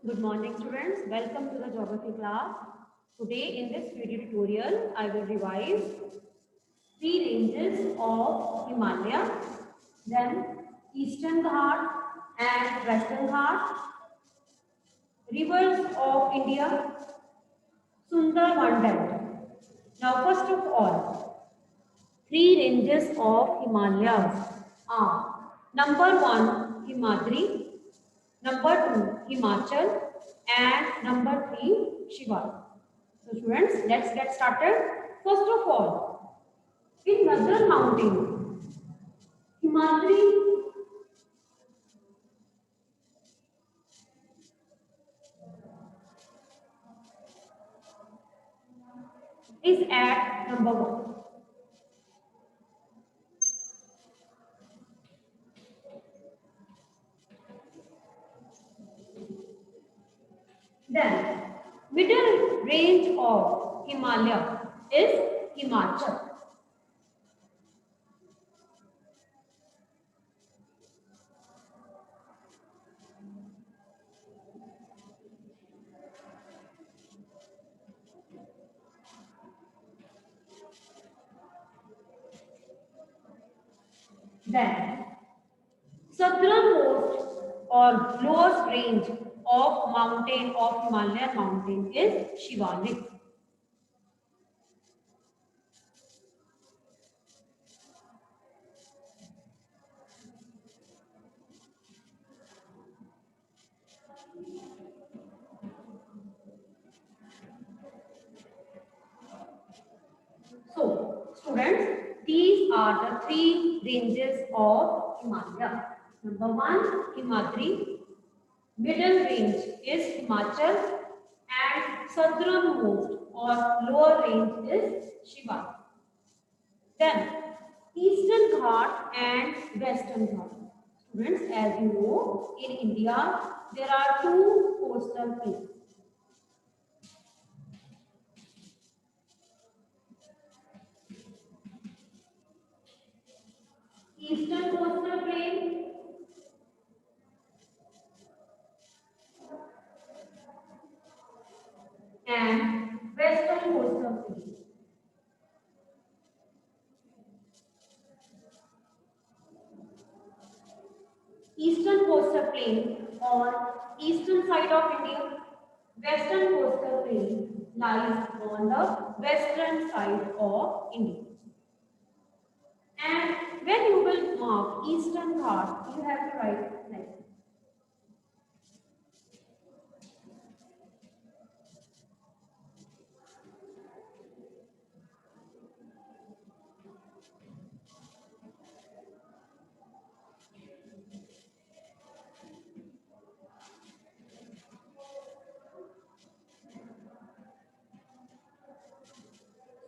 Good morning students, welcome to the geography class. Today in this video tutorial, I will revise three ranges of Himalaya, then Eastern Ghat and Western Ghat, rivers of India, Sundarban Delta. Now first of all, three ranges of Himalayas are number 1 Himadri, number 2 Himachal and number 3 Shiva. So students, let's get started. First of all, in Northern Mountain, Himadri is at number 1. Then, middle range of Himalaya is Himachal. Then, southernmost or lowest range of mountain of Himalayan mountain is Shivalik. So, students, these are the three ranges of Himalaya. Number 1, Himadri. Middle range is Himachal and southernmost or lower range is Shiva. Then, Eastern Ghat and Western Ghat. Students, as you know, in India, there are two coastal plains. Eastern coastal plain and Western coastal plain. Eastern coastal plain on eastern side of India. Western coastal plain lies on the western side of India. And when you will mark Eastern Ghat, you have to write like this.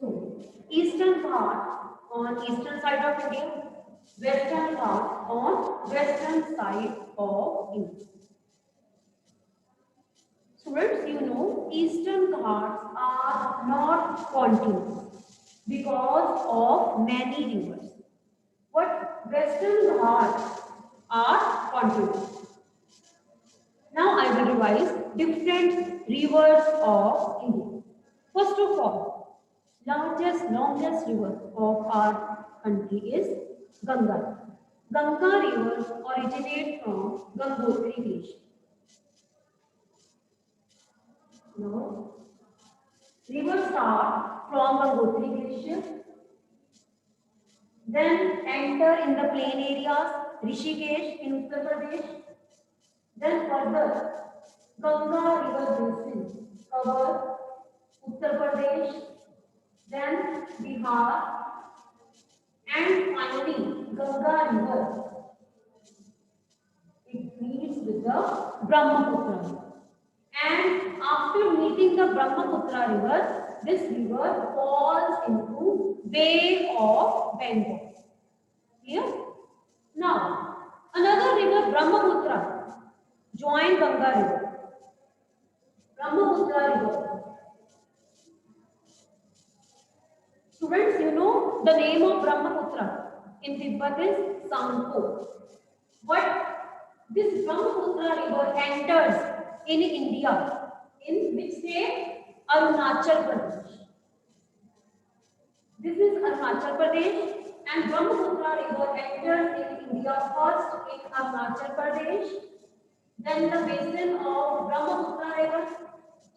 So, Eastern Ghat on eastern side of India, Western Ghat on western side of India. Students, you know, Eastern Ghats are not continuous because of many rivers. But Western Ghats are continuous. Now I will revise different rivers of India. First of all, longest river of our country is Ganga. Ganga rivers originate from Gangotri Glacier. Now, rivers start from Gangotri Glacier, then enter in the plain areas, Rishikesh in Uttar Pradesh, then further Ganga river basin cover Uttar Pradesh, then Bihar, and finally Ganga river. It meets with the Brahmaputra river. And after meeting the Brahmaputra river, this river falls into Bay of Bengal. Clear? Now, another river, Brahmaputra, join Ganga river. Brahmaputra river. Students, you know the name of Brahmaputra in Tibet is Sangpo. But this Brahmaputra river enters in India. In which state? Arunachal Pradesh. This is Arunachal Pradesh, and Brahmaputra river enters in India first in Arunachal Pradesh, then the basin of Brahmaputra river.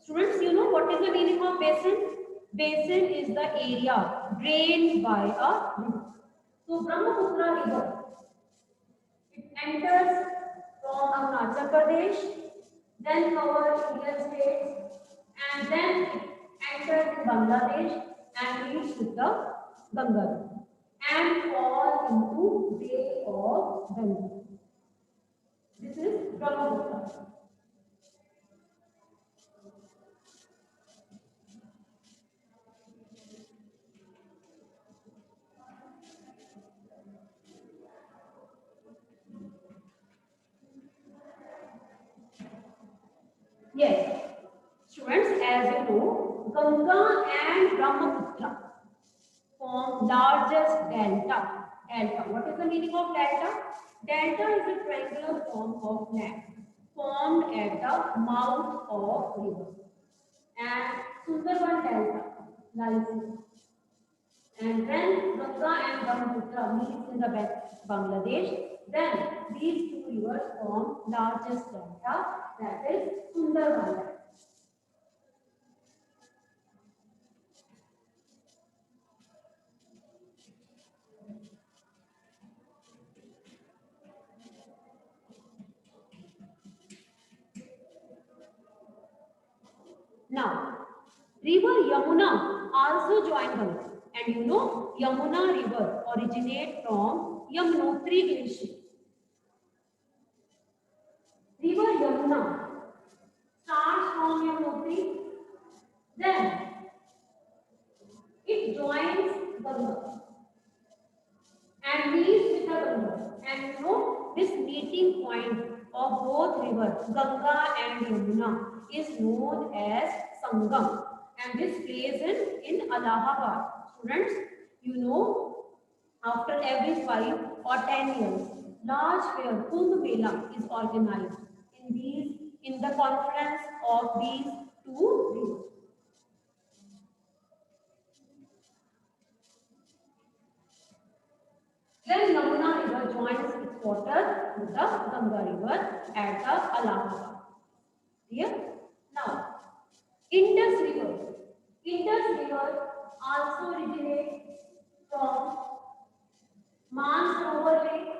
Students, you know what is the meaning of basin? Basin is the area drained by a river. So Brahmaputra river, it enters from Arunachal Pradesh, then covers Indian states, and then it enters in Bangladesh and reaches to the Ganga River and falls into Bay of Bengal. This is Brahmaputra. Yes, students, as you know, Ganga and Brahmaputra form largest delta. Delta. What is the meaning of delta? Delta is a triangular form of land formed at the mouth of river. And Sundarban Delta lies here. And when Ganga and Brahmaputra meets in the Bangladesh, then these two rivers form largest delta, that is Sundarban Delta. Now, river Yamuna also join Ganga. And you know, Yamuna river originates from Yamunotri glacier. River Yamuna starts from Yamunotri, then it joins Ganga and meets with the Ganga. And you know, this meeting point of both rivers, Ganga and Yamuna, is known as Sangam. And this plays in Allahabad. Students, you know, after every 5 or 10 years, large fair Kumbh Mela is organized in the conference of these two rivers. Then Yamuna river joins its water with the Ganga river at the Allahabad. Clear? Now, Indus river. Indus river also originates from Mansarovar Lake,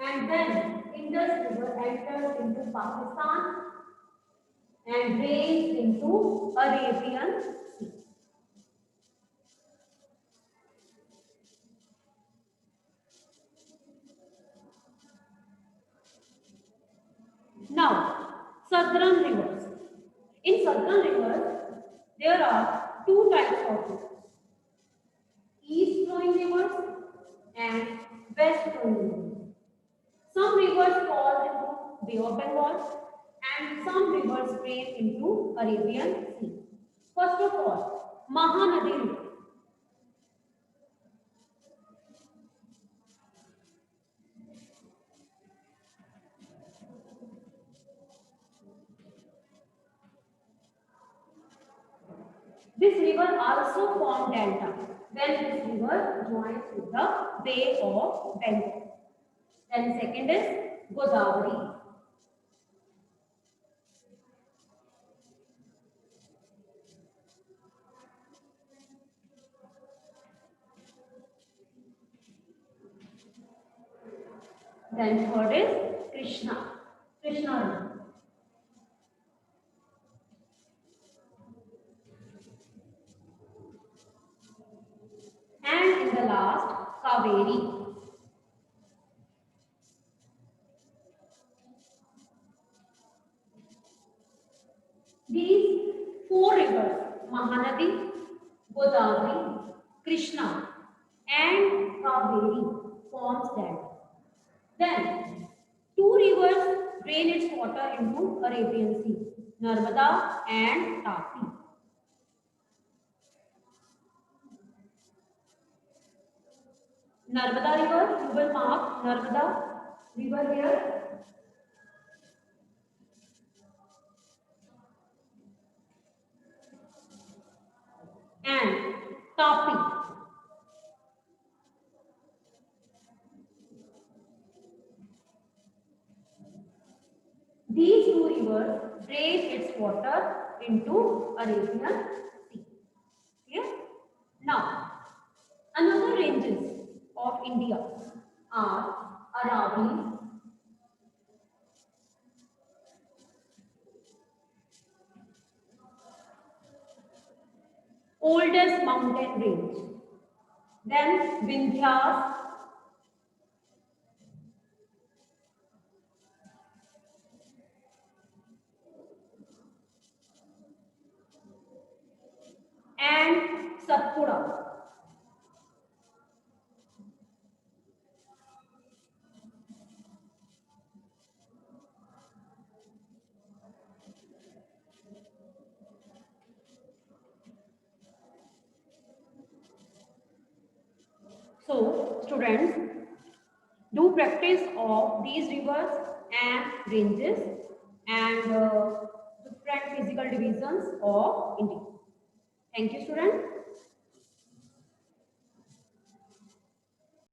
and then Indus river enters into Pakistan and drains into Arabian Sea. Now, southern rivers. In southern rivers, there are two types of rivers: east flowing rivers and west flowing rivers. Some rivers fall into Bay of Bengal and some rivers drain into Arabian Sea. First of all, Mahanadi river. This river also forms delta when this river joins with the Bay of Bengal. Then second is Godavari. Then third is Krishna. Krishna river. And in the last, Kaveri. These four rivers, Mahanadi, Godavari, Krishna and Kaveri forms delta. Then two rivers drain its water into Arabian Sea, Narmada and Tapi. Narmada river, you will mark Narmada river here. Tapi. These two rivers drain its water into Arabian Sea. Clear? Now, another ranges of India are Aravalli, oldest mountain range, then Vindhyas, and Satpura. So, students, do practice of these rivers and ranges and different physical divisions of India. Thank you, students.